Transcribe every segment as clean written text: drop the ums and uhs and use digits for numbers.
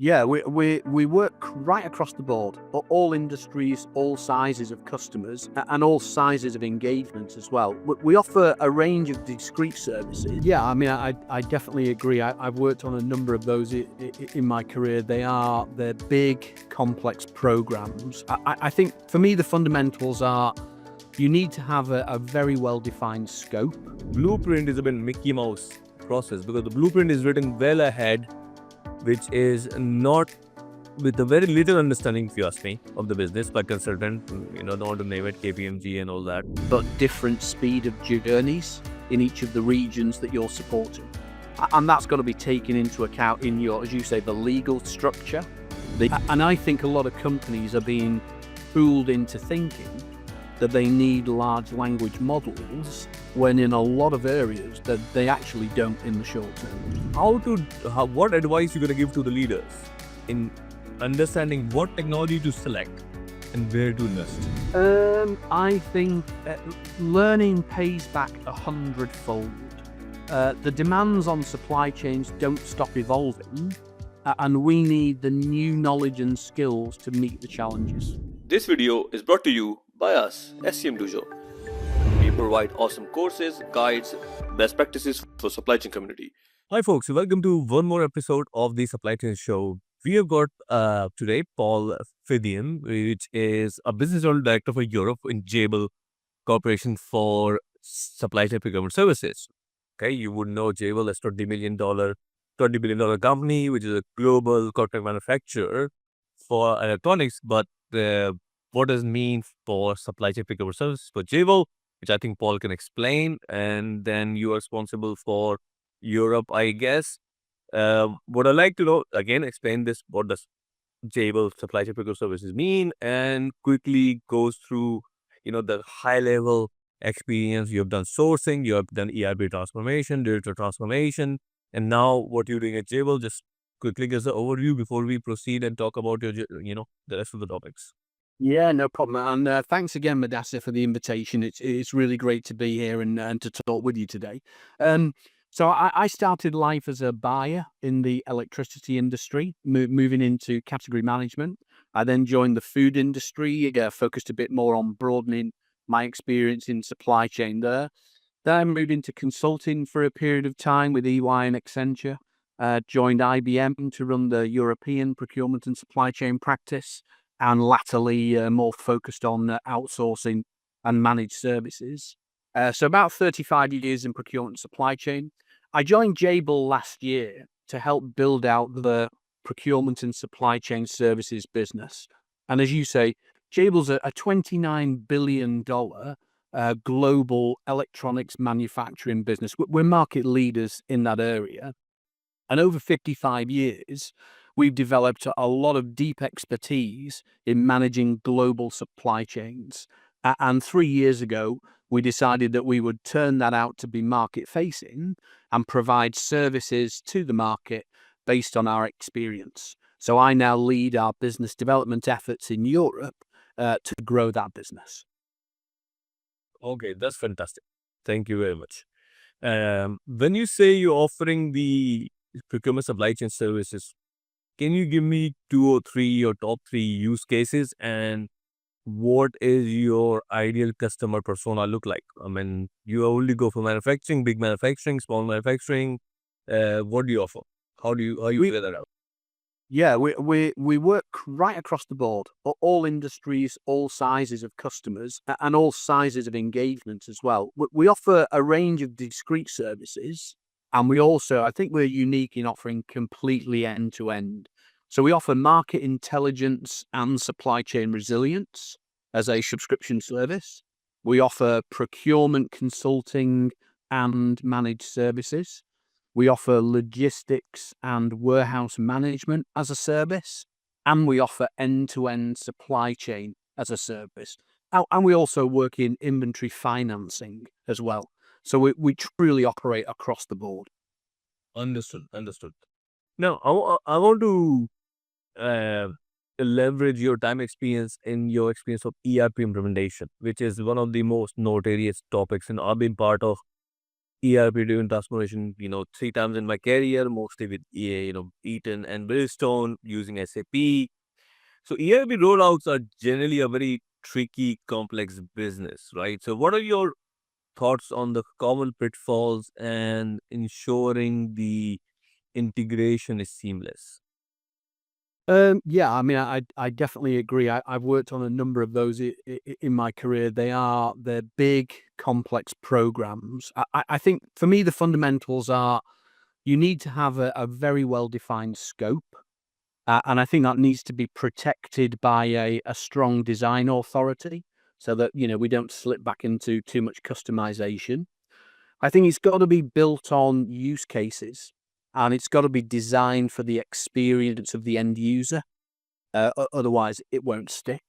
Yeah, we work right across the board, all industries, all sizes of customers, and all sizes of engagement as well. We offer a range of discrete services. Yeah, I mean, I definitely agree. I've worked on a number of those in my career. They're big, complex programs. I think for me, the fundamentals are you need to have a very well-defined scope. Blueprint is a bit Mickey Mouse process because the blueprint is written well ahead, which is not with a very little understanding, if you ask me, of the business by consultant, don't want to name it KPMG and all that. But different speed of journeys in each of the regions that you're supporting. And that's got to be taken into account in your, as you say, the legal structure. And I think a lot of companies are being fooled into thinking that they need large language models when in a lot of areas that they actually don't in the short term. What advice you going to give to the leaders in understanding what technology to select and where to invest? I think learning pays back 100-fold. The demands on supply chains don't stop evolving, and we need the new knowledge and skills to meet the challenges. This video is brought to you by us, SCMDOJO. We provide awesome courses, guides, best practices for supply chain community. Hi folks, welcome to one more episode of the Supply Chain Show. We have got today Paul Fidian, which is a business development director for Europe in Jabil Corporation for supply chain procurement services. Okay, you would know Jabil as $20 billion company, which is a global contract manufacturer for electronics, but what does it mean for supply chain procurement services for Jabil, which I think Paul can explain, and then you are responsible for Europe, I guess. What I'd like to know, again, explain this, what does Jabil supply chain procurement services mean, and quickly goes through, the high level experience. You have done sourcing, you have done ERP transformation, digital transformation, and now what you're doing at Jabil. Just quickly give us an overview before we proceed and talk about your, the rest of the topics. Yeah, no problem. And thanks again, Muddassir, for the invitation. It's really great to be here and to talk with you today. So I started life as a buyer in the electricity industry, moving into category management. I then joined the food industry, focused a bit more on broadening my experience in supply chain there. Then I moved into consulting for a period of time with EY and Accenture. Joined IBM to run the European procurement and supply chain practice, and latterly more focused on outsourcing and managed services. So about 35 years in procurement and supply chain. I joined Jabil last year to help build out the procurement and supply chain services business. And as you say, Jabil's a $29 billion global electronics manufacturing business. We're market leaders in that area. And over 55 years, we've developed a lot of deep expertise in managing global supply chains. And 3 years ago, we decided that we would turn that out to be market-facing and provide services to the market based on our experience. So I now lead our business development efforts in Europe to grow that business. Okay, that's fantastic. Thank you very much. When you say you're offering the procurement supply chain services, can you give me 2 or 3 or top 3 use cases, and what is your ideal customer persona look like? I mean, you only go for manufacturing, big manufacturing, small manufacturing. What do you offer? How do you figure that out? Yeah, we work right across the board, all industries, all sizes of customers, and all sizes of engagement as well. We offer a range of discrete services, and we also, I think we're unique in offering completely end-to-end. So we offer market intelligence and supply chain resilience as a subscription service. We offer procurement consulting and managed services. We offer logistics and warehouse management as a service, and we offer end-to-end supply chain as a service. And we also work in inventory financing as well. So we truly operate across the board. Understood. Now, I want to leverage your time experience in your experience of ERP implementation, which is one of the most notorious topics, and I've been part of ERP-driven transformation, 3 times in my career, mostly with Eaton and Bridgestone using SAP. So ERP rollouts are generally a very tricky, complex business, right? So what are your thoughts on the common pitfalls and ensuring the integration is seamless? Yeah, I mean, I definitely agree. I've worked on a number of those in my career. They're big, complex programs. I think for me the fundamentals are you need to have a very well defined scope, and I think that needs to be protected by a strong design authority, so that we don't slip back into too much customization. I think it's got to be built on use cases, and it's got to be designed for the experience of the end user. Otherwise, it won't stick.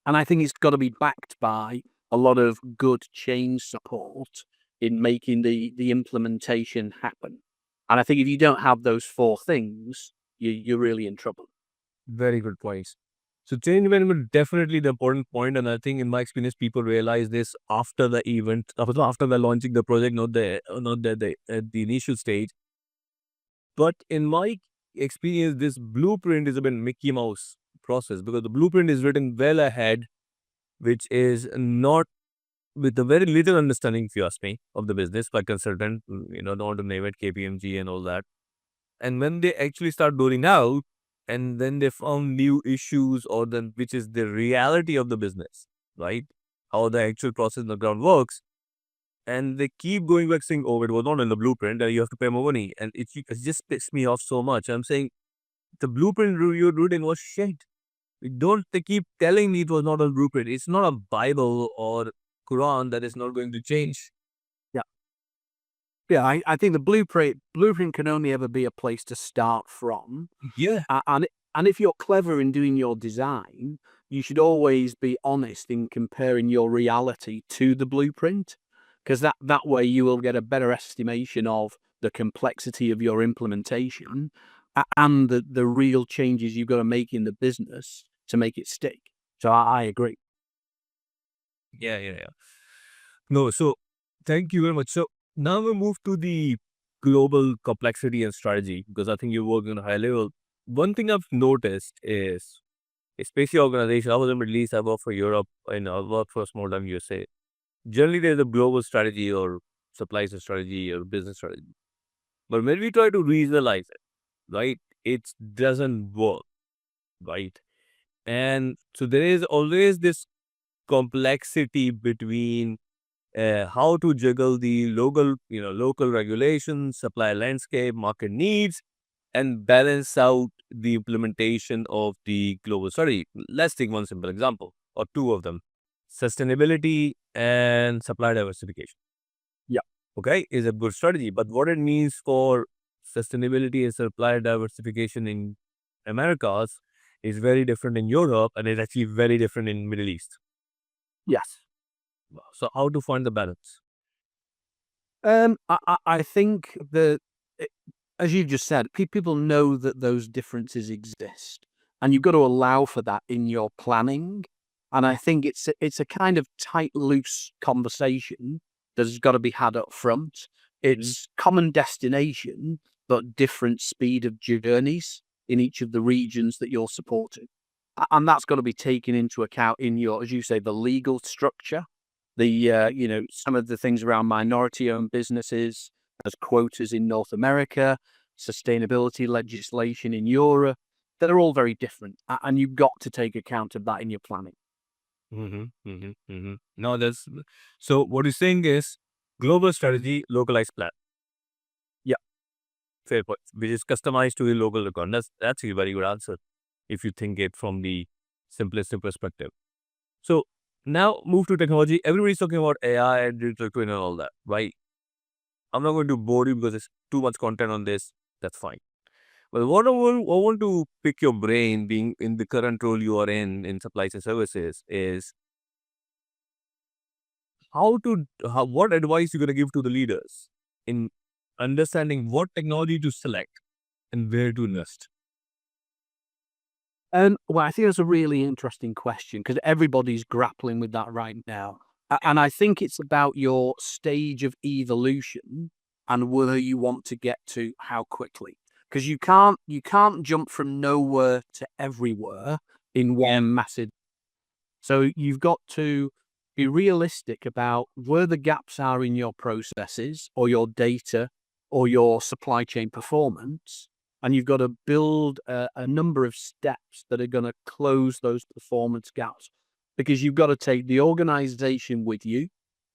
And I think it's got to be backed by a lot of good change support in making the implementation happen. And I think if you don't have those four things, you're really in trouble. Very good points. So change management definitely the important point, and I think in my experience, people realize this after the event, after the launching the project, not at the initial stage. But in my experience, this blueprint is a bit Mickey Mouse process because the blueprint is written well ahead, which is not with a very little understanding, if you ask me, of the business by consultant, don't want to name it KPMG and all that. And when they actually start rolling out, and then they found new issues or then which is the reality of the business, right? How the actual process on the ground works. And they keep going back saying, oh, it was not in the blueprint and you have to pay more money. And it just pissed me off so much. I'm saying the blueprint you written was shit. Don't they keep telling me it was not a blueprint. It's not a Bible or Quran that is not going to change. Yeah. Yeah, I think the blueprint can only ever be a place to start from. Yeah. And if you're clever in doing your design, you should always be honest in comparing your reality to the blueprint, because that way you will get a better estimation of the complexity of your implementation and the real changes you've got to make in the business to make it stick. So I agree. Yeah. No, so thank you very much. So now we move to the global complexity and strategy because I think you work on a high level. One thing I've noticed is, especially organization, I was in Middle East, I work for Europe, and I work for a small time USA. Generally, there's a global strategy or supply chain strategy or business strategy. But when we try to regionalize it, right, it doesn't work, right? And so there is always this complexity between how to juggle the local regulations, supply landscape, market needs, and balance out the implementation of the global strategy. Let's take one simple example or two of them: sustainability and supply diversification. Yeah. Okay, is a good strategy, but what it means for sustainability and supply diversification in Americas is very different in Europe, and it's actually very different in Middle East. Yes. So how to find the balance? I think that, as you've just said, people know that those differences exist, and you've got to allow for that in your planning. And I think it's a kind of tight, loose conversation that has got to be had up front. It's common destination, but different speed of journeys in each of the regions that you're supporting. And that's got to be taken into account in your, as you say, the legal structure, some of the things around minority-owned businesses, as quotas in North America, sustainability legislation in Europe. They're all very different, and you've got to take account of that in your planning. No, that's so. What you're saying is global strategy, localized plan. Yeah. Fair point. Which is customized to the local requirement. That's a very good answer if you think it from the simplistic perspective. So now move to technology. Everybody's talking about AI and digital twin and all that, right? I'm not going to bore you because there's too much content on this. That's fine. But what I want to pick your brain, being in the current role you are in supply chain services, is what advice you're going to give to the leaders in understanding what technology to select and where to invest. Well, I think that's a really interesting question because everybody's grappling with that right now. And I think it's about your stage of evolution and where you want to get to how quickly. Because you can't jump from nowhere to everywhere in one massive. So you've got to be realistic about where the gaps are in your processes or your data or your supply chain performance. And you've got to build a number of steps that are going to close those performance gaps, because you've got to take the organization with you,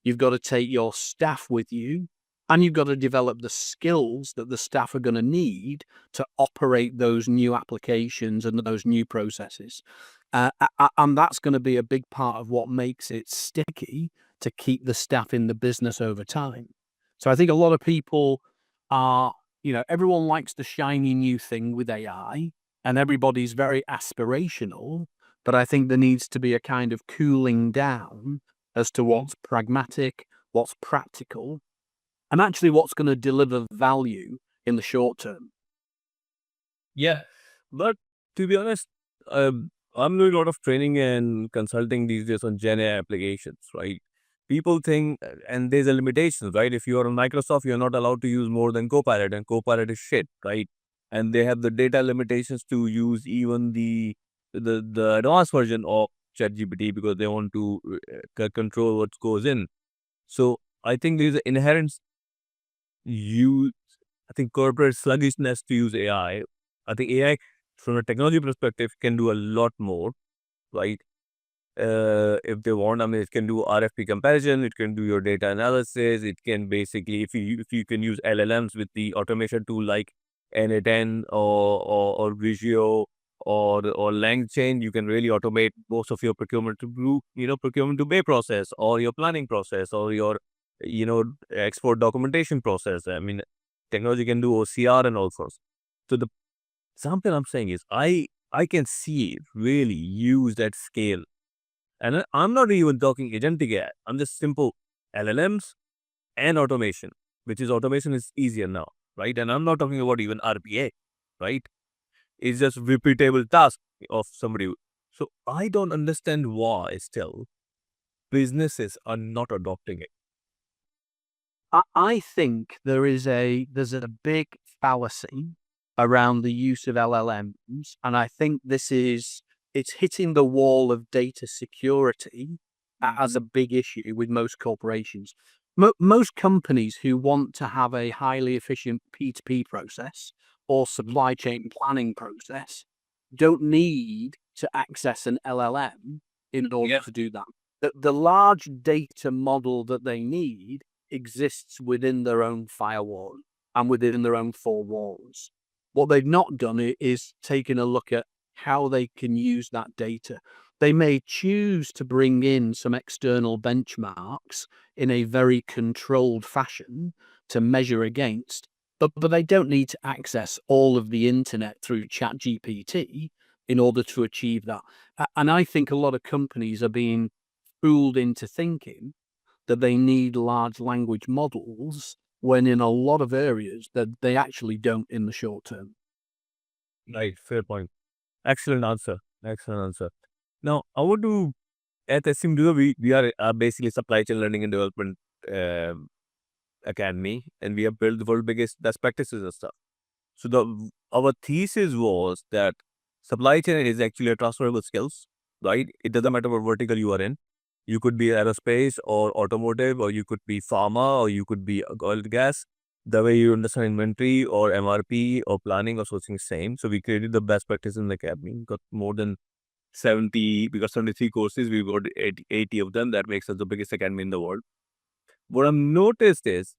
you've got to take your staff with you, and you've got to develop the skills that the staff are going to need to operate those new applications and those new processes. And that's going to be a big part of what makes it sticky to keep the staff in the business over time. So I think a lot of people are, everyone likes the shiny new thing with AI, and everybody's very aspirational. But I think there needs to be a kind of cooling down as to what's pragmatic, what's practical, and actually what's going to deliver value in the short term. Yeah, but to be honest, I'm doing a lot of training and consulting these days on Gen AI applications, right? People think, and there's a limitation, right? If you are on Microsoft, you're not allowed to use more than Copilot, and Copilot is shit, right? And they have the data limitations to use even the advanced version of ChatGPT because they want to control what goes in. So I think there's an inherent use, I think, corporate sluggishness to use AI. I think AI, from a technology perspective, can do a lot more, right? If they want, I mean, it can do RFP comparison, it can do your data analysis, it can basically, if you can use LLMs with the automation tool like NA10 or Visio or LangChain, you can really automate most of your procurement to pay process, or your planning process, or your export documentation process. I mean, technology can do OCR and all sorts. So the example I'm saying is I can see it really used at scale. And I'm not even talking agentic AI. I'm just simple LLMs and automation, which is automation is easier now, right? And I'm not talking about even RPA, right? It's just repeatable task of somebody. So I don't understand why still businesses are not adopting it. I think there's a big fallacy around the use of LLMs, and I think it's hitting the wall of data security as a big issue with most corporations. Most companies who want to have a highly efficient P2P process or supply chain planning process don't need to access an LLM in order to do that. The large data model that they need exists within their own firewall and within their own four walls. What they've not done is taken a look at how they can use that data. They may choose to bring in some external benchmarks in a very controlled fashion to measure against, but they don't need to access all of the internet through ChatGPT in order to achieve that. And I think a lot of companies are being fooled into thinking that they need large language models when in a lot of areas that they actually don't in the short term. Right, fair point. Excellent answer. Now, I want to, at SCMDOJO, we are basically supply chain learning and development academy, and we have built the world's biggest best practices and stuff. So our thesis was that supply chain is actually a transferable skills, right? It doesn't matter what vertical you are in. You could be aerospace or automotive, or you could be pharma, or you could be oil and gas. The way you understand inventory or MRP or planning or sourcing is same. So we created the best practice in the academy. We got more than 70, we got 73 courses. We've got 80 of them. That makes us the biggest academy in the world. What I've noticed is,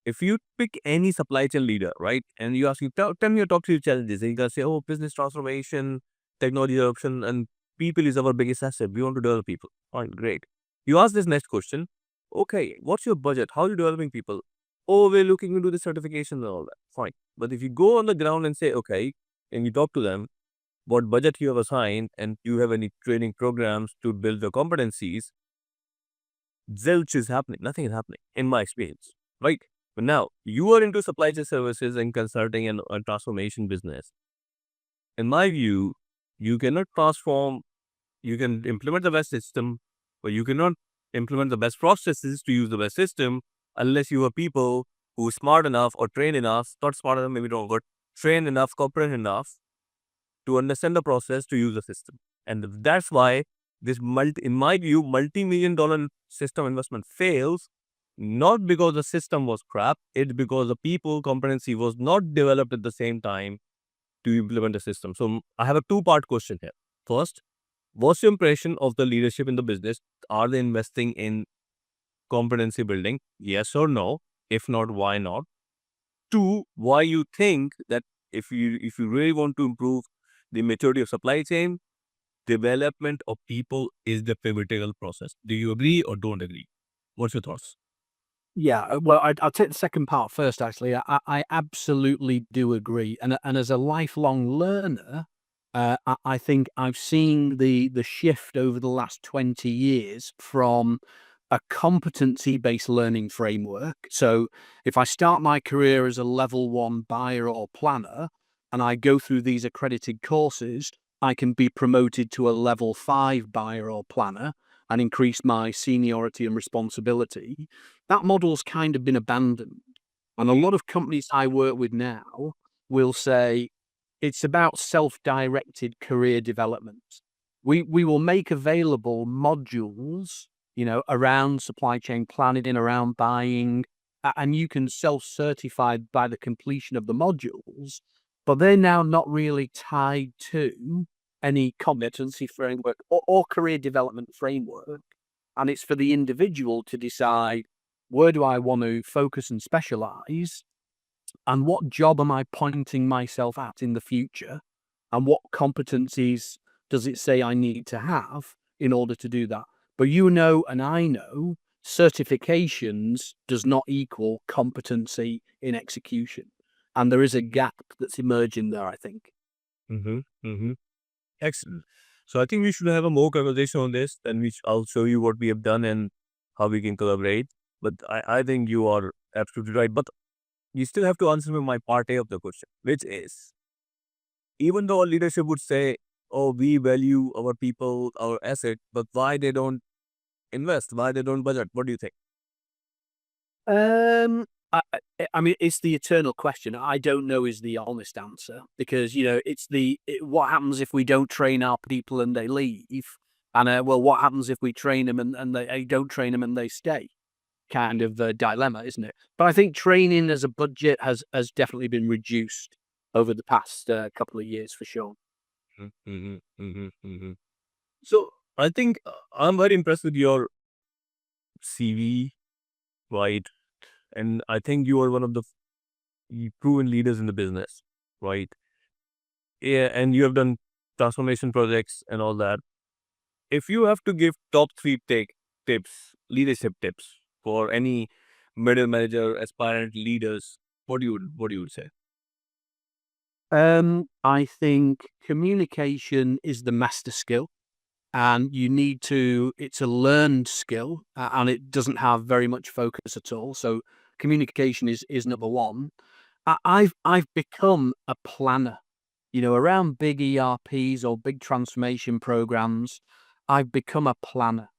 if you pick any supply chain leader, right, and you ask him, tell me your top 3 challenges, and you can say, oh, business transformation, technology adoption, and people is our biggest asset. We want to develop people. Fine, great. You ask this next question, okay, what's your budget? How are you developing people? Oh, we're looking into the certification and all that. Fine. But if you go on the ground and say, okay, and you talk to them, what budget you have assigned, and you have any training programs to build the competencies, zilch is happening. Nothing is happening, in my experience, right? But now, you are into supply chain services and consulting and transformation business. In my view, you cannot transform, you can implement the best system, but you cannot implement the best processes to use the best system unless you have people who are smart enough or trained enough, not smart enough, maybe wrong, but trained enough, competent enough to understand the process to use the system. And that's why this, in my view, multi-million-dollar system investment fails, not because the system was crap, it's because the people competency was not developed at the same time to implement the system. So I have a two-part question here. First, what's your impression of the leadership in the business? Are they investing in competency building? Yes or no? If not, why not? Two, why you think that if you really want to improve the maturity of supply chain, development of people is the pivotal process. Do you agree or don't agree? What's your thoughts? Yeah, well, I'll take the second part first, actually. I absolutely do agree. And as a lifelong learner, I think I've seen the shift over the last 20 years from a competency-based learning framework. So if I start my career as a level 1 buyer or planner, and I go through these accredited courses, I can be promoted to a level 5 buyer or planner and increase my seniority and responsibility. That model's kind of been abandoned. And a lot of companies I work with now will say it's about self-directed career development. We will make available modules, around supply chain planning, around buying, and you can self-certify by the completion of the modules, but they're now not really tied to any competency framework or career development framework. And it's for the individual to decide, where do I want to focus and specialize? And what job am I pointing myself at in the future? And what competencies does it say I need to have in order to do that? But and I know, certifications does not equal competency in execution. And there is a gap that's emerging there, I think. Excellent. So I think we should have a more conversation on this, and I'll show you what we have done and how we can collaborate. But I think you are absolutely right. But you still have to answer me my part A of the question, which is, even though our leadership would say, oh, we value our people, our asset, but why they don't invest? Why they don't budget? What do you think? I mean, it's the eternal question. I don't know is the honest answer, because, it's what happens if we don't train our people and they leave? And, well, what happens if we train them and they don't train them and they stay? Kind of a dilemma, isn't it? But I think training as a budget has definitely been reduced over the past couple of years, for sure. So I think I'm very impressed with your CV, right? And I think you are one of the proven leaders in the business, right? Yeah, and you have done transformation projects and all that. If you have to give top 3 tips, leadership tips for any middle manager, aspirant leaders, what do you say? I think communication is the master skill, and it's a learned skill, and it doesn't have very much focus at all. So communication is number one. I've become a planner, around big ERPs or big transformation programs. I've become a planner.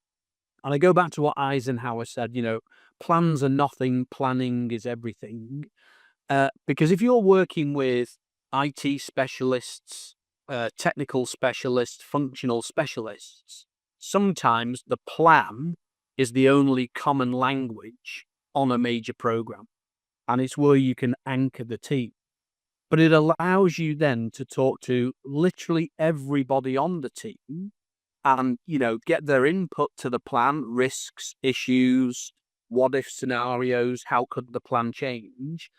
And I go back to what Eisenhower said, plans are nothing, planning is everything. Because if you're working with IT specialists, technical specialists, functional specialists, sometimes the plan is the only common language on a major program. And it's where you can anchor the team. But it allows you then to talk to literally everybody on the team and, get their input to the plan, risks, issues, what-if scenarios, how could the plan change,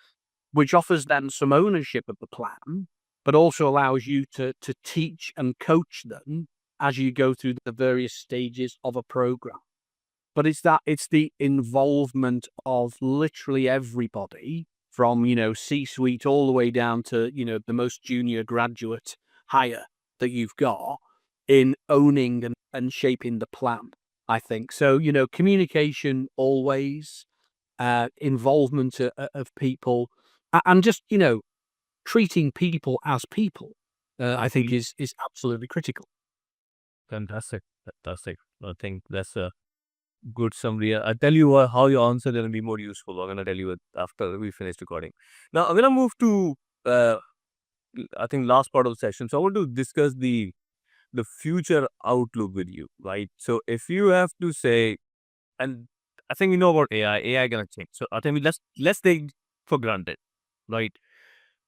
which offers them some ownership of the plan, but also allows you to teach and coach them as you go through the various stages of a program. But it's the involvement of literally everybody from, C-suite all the way down to, the most junior graduate hire that you've got in owning and shaping the plan, I think. So, communication always, involvement of people, and just, treating people as people, I think is absolutely critical. Fantastic. I think that's a good summary. I'll tell you how your answer will be more useful. I'm going to tell you it after we finish recording. Now, I'm going to move to, I think, last part of the session. So I want to discuss the future outlook with you, right? So if you have to say, and I think we know about AI going to change. So I think let's take for granted, right?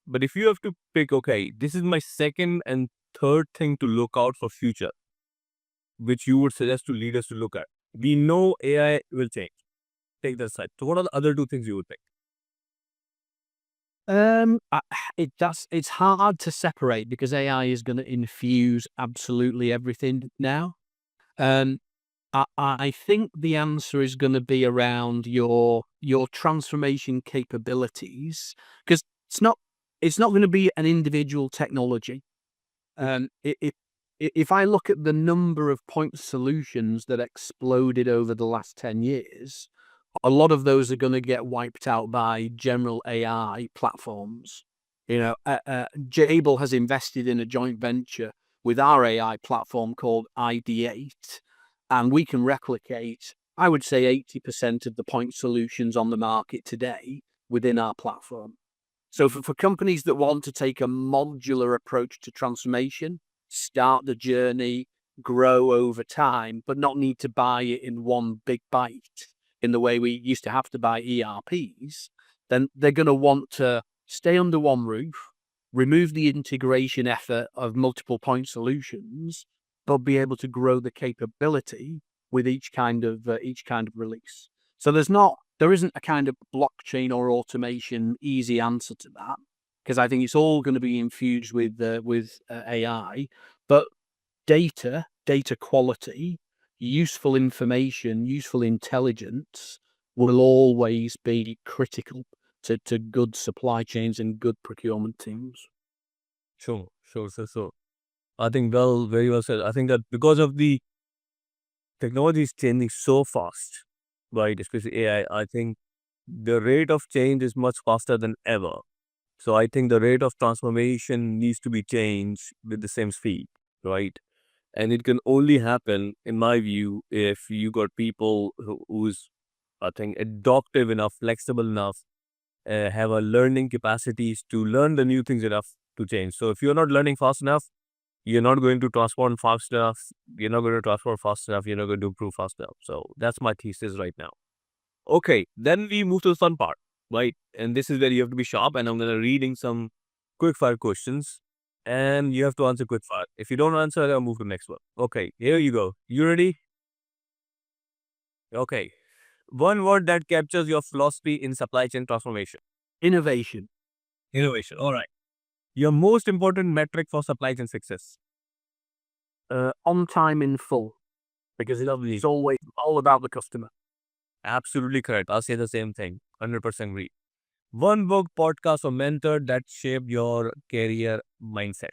But if you have to pick, okay, this is my second and third thing to look out for future, which you would suggest to leaders to look at. We know AI will change. Take that aside. So what are the other two things you would pick? It's hard to separate because AI is going to infuse absolutely everything now. I think the answer is going to be around your transformation capabilities, because it's not going to be an individual technology. If I look at the number of point solutions that exploded over the last 10 years, a lot of those are going to get wiped out by general AI platforms. Jabil has invested in a joint venture with our AI platform called ID8, and we can replicate, I would say, 80% of the point solutions on the market today within our platform. So for companies that want to take a modular approach to transformation, start the journey, grow over time, but not need to buy it in one big bite in the way we used to have to buy ERPs, then they're going to want to stay under one roof, remove the integration effort of multiple point solutions, but be able to grow the capability with each kind of release. So there isn't a kind of blockchain or automation easy answer to that, because I think it's all going to be infused with AI. But data quality, useful information, useful intelligence will always be critical to good supply chains and good procurement teams. Sure. So I think very well said. I think that because of the technology is changing so fast, right? Especially AI, I think the rate of change is much faster than ever. So I think the rate of transformation needs to be changed with the same speed, right? And it can only happen, in my view, if you got people who's, I think, adaptive enough, flexible enough, have a learning capacities to learn the new things enough to change. So if you're not learning fast enough, you're not going to transform fast enough. You're not going to transform fast enough. You're not going to improve fast enough. So that's my thesis right now. Okay, then we move to the fun part, right? And this is where you have to be sharp. And I'm going to reading some quickfire questions, and you have to answer quickfire. If you don't answer, I'll move to the next one. Okay, here you go. You ready? Okay. One word that captures your philosophy in supply chain transformation. Innovation. Innovation. All right. Your most important metric for supply chain success. On time in full, because it's always all about the customer. Absolutely correct. I'll say the same thing. 100% agree. One book, podcast, or mentor that shaped your career mindset.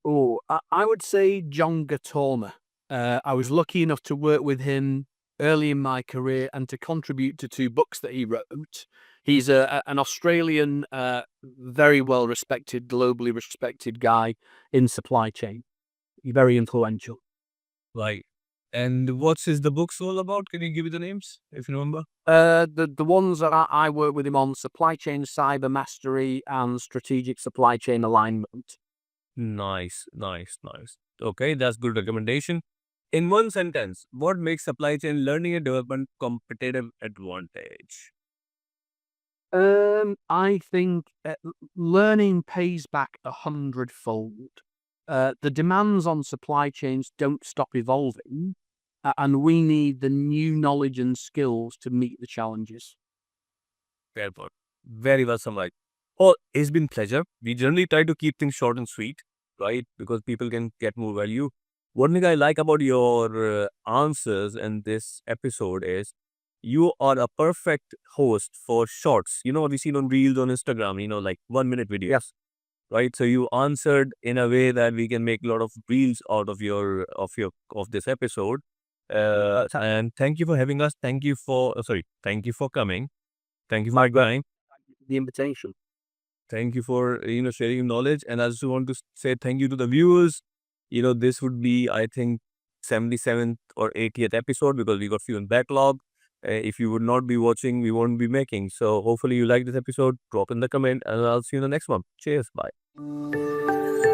Oh, I would say John Gatorma. I was lucky enough to work with him early in my career and to contribute to 2 books that he wrote. He's an Australian, very well respected, globally respected guy in supply chain. Very influential. Right. And what's the books all about? Can you give me the names if you remember? The ones that I work with him on: supply chain cyber mastery and strategic supply chain alignment. Nice. Okay, that's good recommendation. In one sentence, what makes supply chain learning and development competitive advantage? I think learning pays back 100-fold. The demands on supply chains don't stop evolving, and we need the new knowledge and skills to meet the challenges. Fair point. Very well summarized. Oh, it's been pleasure. We generally try to keep things short and sweet, right? Because people can get more value. One thing I like about your answers in this episode is you are a perfect host for shorts. You know what we seen on Reels on Instagram, like 1-minute videos. Yes. Right. So you answered in a way that we can make a lot of reels out of this episode. And thank you for having us. Thank you for coming. Thank you for my time. The invitation. Thank you for sharing your knowledge. And I just want to say thank you to the viewers. This would be, I think, 77th or 80th episode because we got few in backlog. If you would not be watching, we won't be making. So hopefully you like this episode. Drop in the comment and I'll see you in the next one. Cheers. Bye.